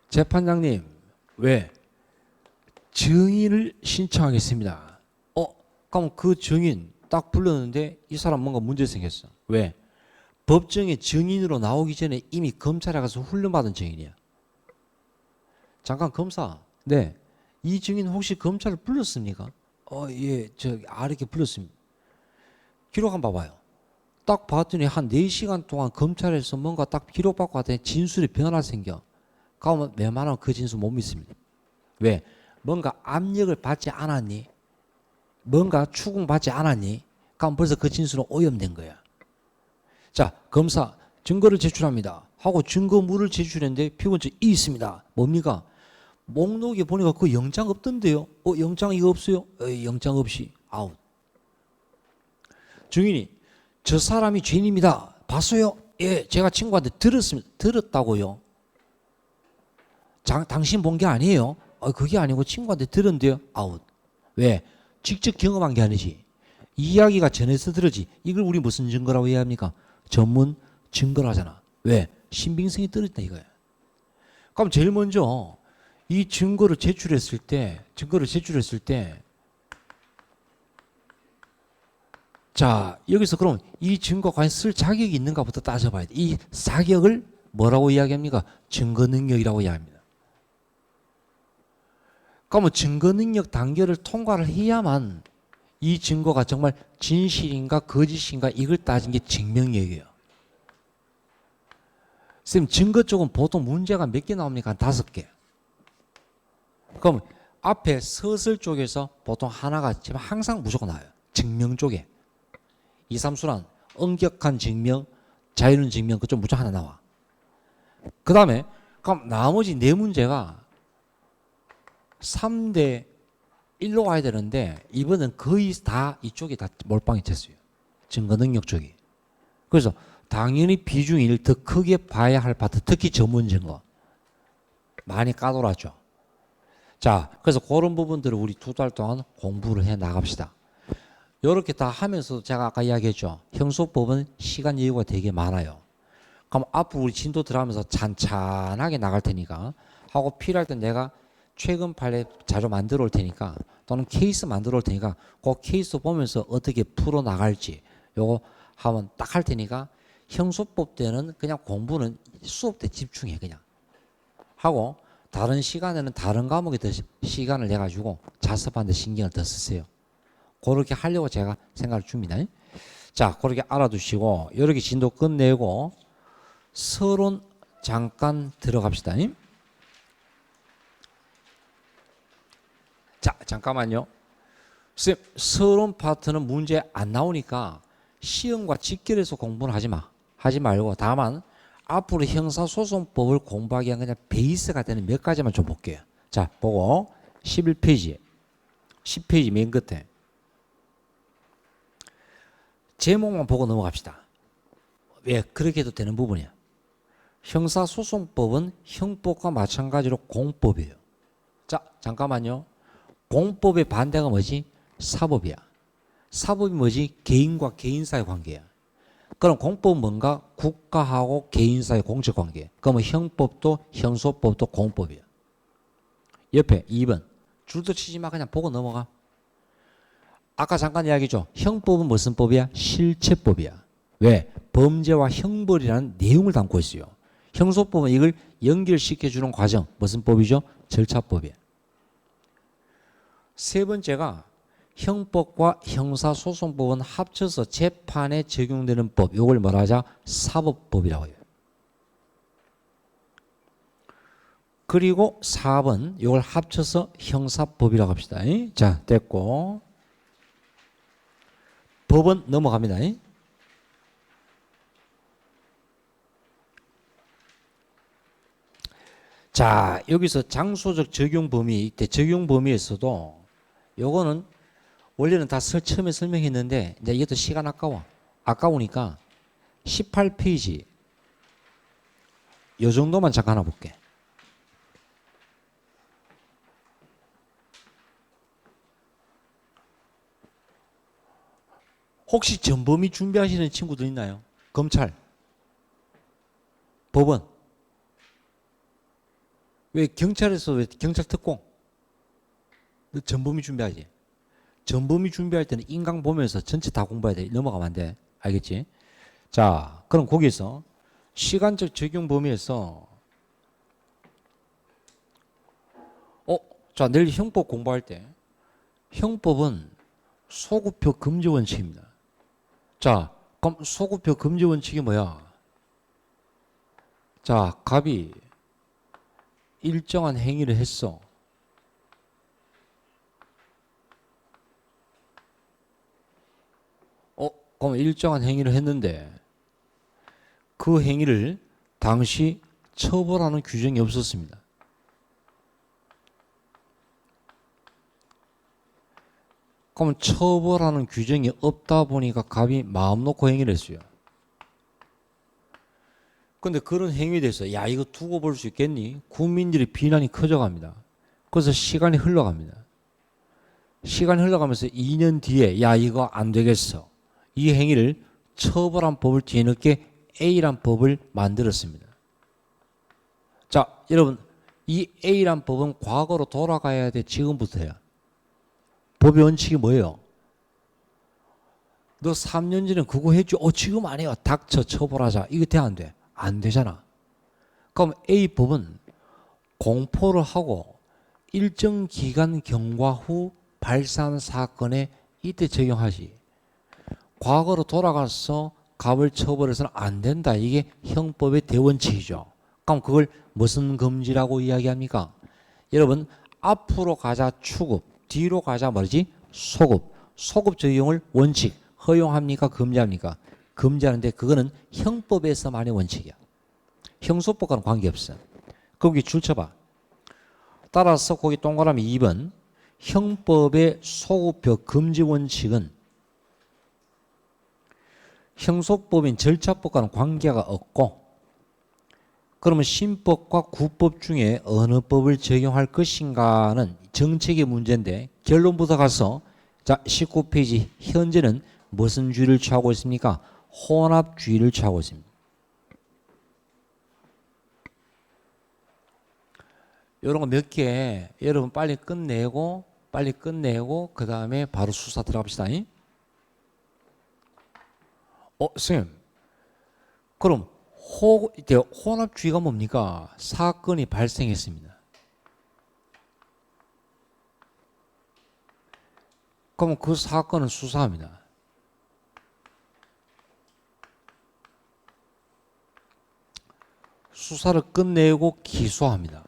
재판장님, 왜? 증인을 신청하겠습니다. 그럼 그 증인 딱 불렀는데 이 사람 뭔가 문제 생겼어. 왜? 법정에 증인으로 나오기 전에 이미 검찰에 가서 훈련받은 증인이야. 잠깐 검사, 네, 이 증인 혹시 검찰을 불렀습니까? 예, 이렇게 불렀습니다. 기록 한번 봐봐요. 딱 봤더니 한 4시간 동안 검찰에서 뭔가 딱 기록받고 왔더니 진술이 변화 생겨. 그러면 웬만하면 그 진술 못 믿습니다. 왜? 뭔가 압력을 받지 않았니? 뭔가 추궁받지 않았니? 그럼 벌써 그 진술은 오염된 거야. 자, 검사 증거를 제출합니다 하고 증거물을 제출했는데 피고인증이 있습니다. 뭡니까? 목록에 보니까 그 영장 없던데요. 영장 이거 없어요? 영장 없이 아웃. 증인이 저 사람이 죄인입니다. 봤어요? 예, 제가 친구한테 들었습니다. 들었다고요? 당신 본 게 아니에요? 그게 아니고 친구한테 들었는데요. 아웃. 왜? 직접 경험한 게 아니지. 이야기가 전해서 들었지. 이걸 우리 무슨 증거라고 이해합니까? 전문 증거를 하잖아. 왜? 신빙성이 떨어진다 이거야. 그럼 제일 먼저 이 증거를 제출했을 때 자, 여기서 그럼 이 증거가 과연 쓸 자격이 있는가부터 따져봐야 돼. 이 자격을 뭐라고 이야기합니까? 증거 능력이라고 이야기합니다. 그러면 증거 능력 단계를 통과를 해야만 이 증거가 정말 진실인가 거짓인가 이걸 따진 게 증명력이에요. 선생님, 증거 쪽은 보통 문제가 몇 개 나옵니까? 한 5개. 그럼 앞에 서술 쪽에서 보통 하나가 지금 항상 무조건 나와요. 증명 쪽에. 2, 3순환, 엄격한 증명, 자유로운 증명, 그쪽 무조건 하나 나와. 그 다음에 그럼 나머지 4문제가 3대 1로 가야 되는데 이번엔 거의 다 이쪽이 다 몰빵이 됐어요. 증거 능력 쪽이. 그래서 당연히 비중 1 더 크게 봐야 할 파트, 특히 전문 증거 많이 까돌았죠. 자, 그래서 그런 부분들을 우리 2달 동안 공부를 해 나갑시다. 이렇게 다 하면서 제가 아까 이야기했죠. 형소법은 시간 여유가 되게 많아요. 그럼 앞으로 우리 진도 들어가면서 찬찬하게 나갈 테니까 하고 필요할 때 내가 최근 판례 자료 만들어 올 테니까 또는 케이스 만들어 올 테니까 그 케이스 보면서 어떻게 풀어 나갈지 요거 하면 딱 할 테니까 형소법 때는 그냥 공부는 수업 때 집중해 그냥 하고 다른 시간에는 다른 과목에 더 시간을 내 가지고 자습하는 데 신경을 더 쓰세요. 그렇게 하려고 제가 생각을 줍니다. 자, 그렇게 알아두시고 이렇게 진도 끝내고 서론 잠깐 들어갑시다. 자, 잠깐만요. 선생님, 서론 파트는 문제 안 나오니까 시험과 직결해서 공부는 하지 마. 하지 말고 다만 앞으로 형사소송법을 공부하기 위한 그냥 베이스가 되는 몇 가지만 좀 볼게요. 자, 보고 11페이지, 10페이지 맨 끝에 제목만 보고 넘어갑시다. 왜? 그렇게 해도 되는 부분이야. 형사소송법은 형법과 마찬가지로 공법이에요. 자, 잠깐만요. 공법의 반대가 뭐지? 사법이야. 사법이 뭐지? 개인과 개인 사이 관계야. 그럼 공법은 뭔가? 국가하고 개인 사이 공적 관계. 그러면 형법도 형소법도 공법이야. 옆에 2번. 줄도 치지 마. 그냥 보고 넘어가. 아까 잠깐 이야기죠. 형법은 무슨 법이야? 실체법이야. 왜? 범죄와 형벌이라는 내용을 담고 있어요. 형소법은 이걸 연결시켜주는 과정. 무슨 법이죠? 절차법이야. 세 번째가 형법과 형사소송법은 합쳐서 재판에 적용되는 법. 이걸 뭐라 하자? 사법법이라고 해요. 그리고 4번 이걸 합쳐서 형사법이라고 합시다. 자, 됐고 법은 넘어갑니다. 자, 여기서 장소적 적용 범위, 이때 적용 범위에서도 요거는 원래는 다 처음에 설명했는데 이제 이것도 시간 아까우니까 18페이지 요 정도만 잠깐 하나 볼게. 혹시 전범위 준비하시는 친구들 있나요? 검찰, 법원, 왜 경찰에서 왜 경찰 특공? 너 전범위 준비하지? 전범위 준비할 때는 인강 보면서 전체 다 공부해야 돼. 넘어가면 안 돼. 알겠지? 자, 그럼 거기서 시간적 적용 범위에서 자, 내일 형법 공부할 때 형법은 소구표 금지 원칙입니다. 자, 그럼 소구표 금지 원칙이 뭐야? 자, 갑이 일정한 행위를 했어. 그럼 일정한 행위를 했는데 그 행위를 당시 처벌하는 규정이 없었습니다. 그럼 처벌하는 규정이 없다 보니까 갑이 마음 놓고 행위를 했어요. 근데 그런 행위에 대해서 야 이거 두고 볼 수 있겠니? 국민들의 비난이 커져갑니다. 그래서 시간이 흘러갑니다. 시간이 흘러가면서 2년 뒤에 야 이거 안 되겠어. 이 행위를 처벌한 법을 뒤늦게 A란 법을 만들었습니다. 자, 여러분 이 A란 법은 과거로 돌아가야 돼. 지금부터야. 법의 원칙이 뭐예요? 너 3년 전에 그거 했지? 지금 안 해요. 닥쳐 처벌하자. 이거 돼 안 돼? 안 되잖아. 그럼 A법은 공포를 하고 일정 기간 경과 후 발생한 사건에 이때 적용하지. 과거로 돌아가서 갑을 처벌해서는 안 된다. 이게 형법의 대원칙이죠. 그럼 그걸 무슨 금지라고 이야기합니까? 여러분 앞으로 가자 추급, 뒤로 가자 뭐지? 소급. 소급 적용을 원칙 허용합니까? 금지합니까? 금지하는데 그거는 형법에서만의 원칙이야. 형소법과는 관계없어. 거기 줄 쳐봐. 따라서 거기 동그라미 2번 형법의 소급표 금지 원칙은 형소법인 절차법과는 관계가 없고 그러면 신법과 구법 중에 어느 법을 적용할 것인가는 정책의 문제인데 결론부터 가서 자 19페이지 현재는 무슨 주의를 취하고 있습니까? 혼합주의를 취하고 있습니다. 이런 거 몇 개 여러분 빨리 끝내고 그 다음에 바로 수사 들어갑시다. 선생님 그럼 이때 혼합주의가 뭡니까? 사건이 발생했습니다. 그럼 그 사건은 수사합니다. 수사를 끝내고 기소합니다.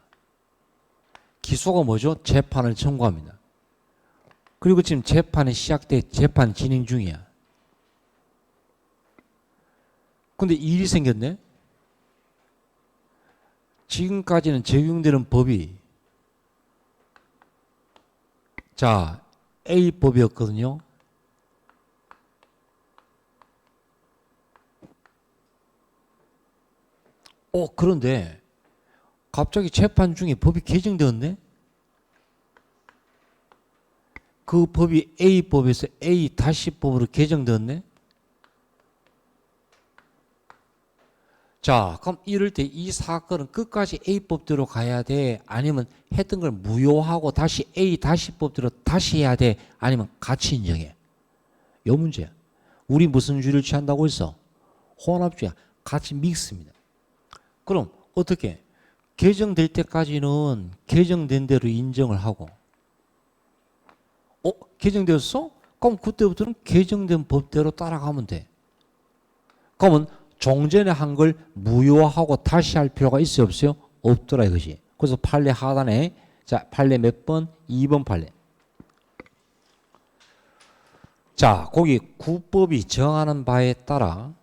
기소가 뭐죠? 재판을 청구합니다. 그리고 지금 재판이 시작돼 재판 진행 중이야. 근데 일이 생겼네. 지금까지는 적용되는 법이 자 A법이었거든요. 그런데 갑자기 재판 중에 법이 개정되었네. 그 법이 A법에서 A-법으로 개정되었네. 자, 그럼 이럴 때 이 사건은 끝까지 A법대로 가야 돼? 아니면 했던 걸 무효하고 다시 A-법대로 다시 해야 돼? 아니면 같이 인정해? 요 문제야. 우리 무슨 주의를 취한다고 했어? 혼합주의야. 같이 믹스입니다. 그럼 어떻게? 개정될 때까지는 개정된 대로 인정을 하고 개정되었어? 그럼 그때부터는 개정된 법대로 따라가면 돼. 그러면 종전에 한 걸 무효하고 다시 할 필요가 있어요, 없어요? 없더라 이것이. 그래서 판례 하단에 자 판례 몇 번? 2번 판례. 자 거기 구법이 정하는 바에 따라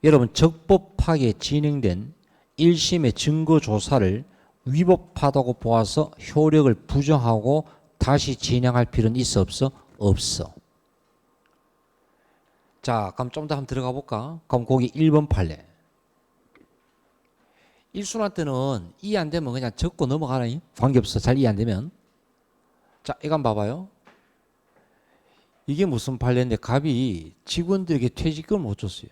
여러분 적법하게 진행된 1심의 증거조사를 위법하다고 보아서 효력을 부정하고 다시 진행할 필요는 있어 없어? 없어. 자 그럼 좀 더 한번 들어가 볼까? 그럼 거기 1번 판례. 1순환 때는 이해 안 되면 그냥 적고 넘어가라니. 관계없어. 잘 이해 안 되면. 자 이거 한번 봐봐요. 이게 무슨 판례인데 갑이 직원들에게 퇴직금을 못 줬어요.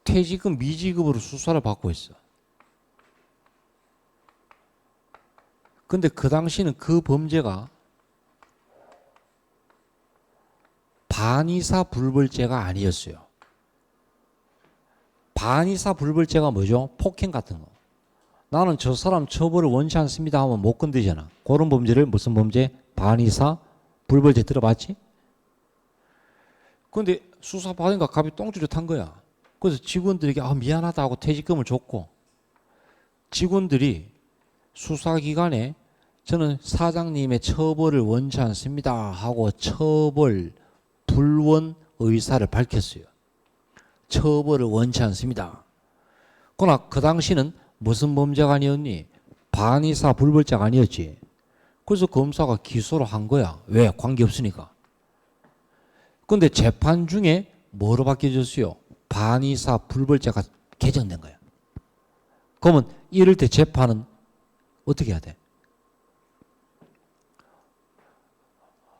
퇴직금 미지급으로 수사를 받고 있어. 근데 그 당시는 그 범죄가 반의사 불벌죄가 아니었어요. 반의사 불벌죄가 뭐죠? 폭행 같은 거. 나는 저 사람 처벌을 원치 않습니다 하면 못 건드리잖아. 그런 범죄를 무슨 범죄? 반의사 불벌죄 들어봤지? 근데 수사 받으니까 갑이 똥줄을 탄 거야. 그래서 직원들에게 미안하다 하고 퇴직금을 줬고 직원들이 수사기관에 저는 사장님의 처벌을 원치 않습니다 하고 처벌 불원 의사를 밝혔어요. 처벌을 원치 않습니다. 그러나 그 당시는 무슨 범죄가 아니었니? 반의사 불벌죄가 아니었지. 그래서 검사가 기소를 한 거야. 왜? 관계없으니까. 근데 재판 중에 뭐로 바뀌어졌어요? 반의사 불벌죄가 개정된 거야. 그러면 이럴 때 재판은 어떻게 해야 돼?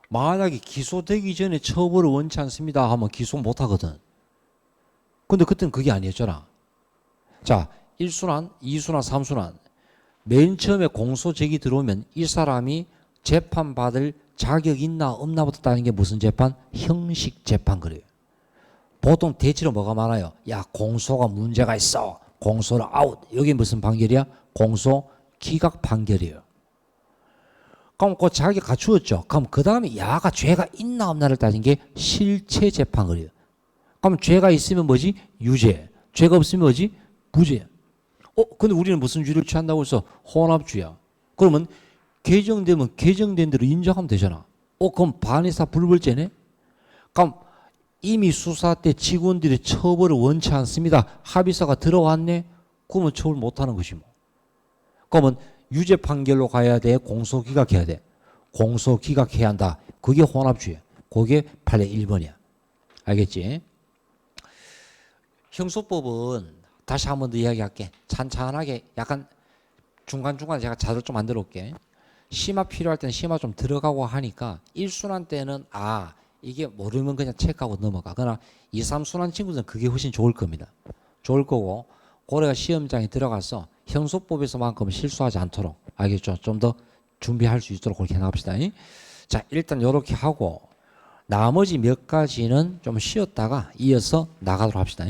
만약에 기소되기 전에 처벌을 원치 않습니다 하면 기소 못 하거든. 근데 그때는 그게 아니었잖아. 자, 1순환, 2순환, 3순환. 맨 처음에 공소 제기 들어오면 이 사람이 재판받을 자격 있나 없나부터 따는 게 무슨 재판? 형식 재판 그래요. 보통 대체로 뭐가 많아요? 야, 공소가 문제가 있어. 공소를 아웃. 여기 무슨 판결이야? 공소 기각 판결이에요. 그럼 그 자기 갖추었죠. 그럼 그 다음에 야가 죄가 있나 없나를 따진 게 실체 재판 그래요. 그럼 죄가 있으면 뭐지? 유죄. 죄가 없으면 뭐지? 무죄. 근데 우리는 무슨 주의를 취한다고 해서 혼합주의야. 그러면 개정되면 개정된 대로 인정하면 되잖아. 그럼 반의사 불벌죄네? 그럼 이미 수사 때 직원들이 처벌을 원치 않습니다. 합의서가 들어왔네? 그러면 처벌 못하는 것이 뭐. 그러면 유죄 판결로 가야 돼? 공소 기각해야 돼? 공소 기각해야 한다. 그게 혼합주의야. 그게 판례 1번이야. 알겠지? 형소법은 다시 한 번 더 이야기할게. 찬찬하게 약간 중간중간에 제가 자료 좀 만들어 올게. 심화 필요할 때는 심화 좀 들어가고 하니까 1순환 때는 이게 모르면 그냥 체크하고 넘어가. 그러나 2, 3순환 친구들은 그게 훨씬 좋을 겁니다. 좋을 거고 고래가 시험장에 들어가서 형소법에서만큼 실수하지 않도록 알겠죠? 좀 더 준비할 수 있도록 그렇게 나갑시다. 자, 일단 이렇게 하고 나머지 몇 가지는 좀 쉬었다가 이어서 나가도록 합시다.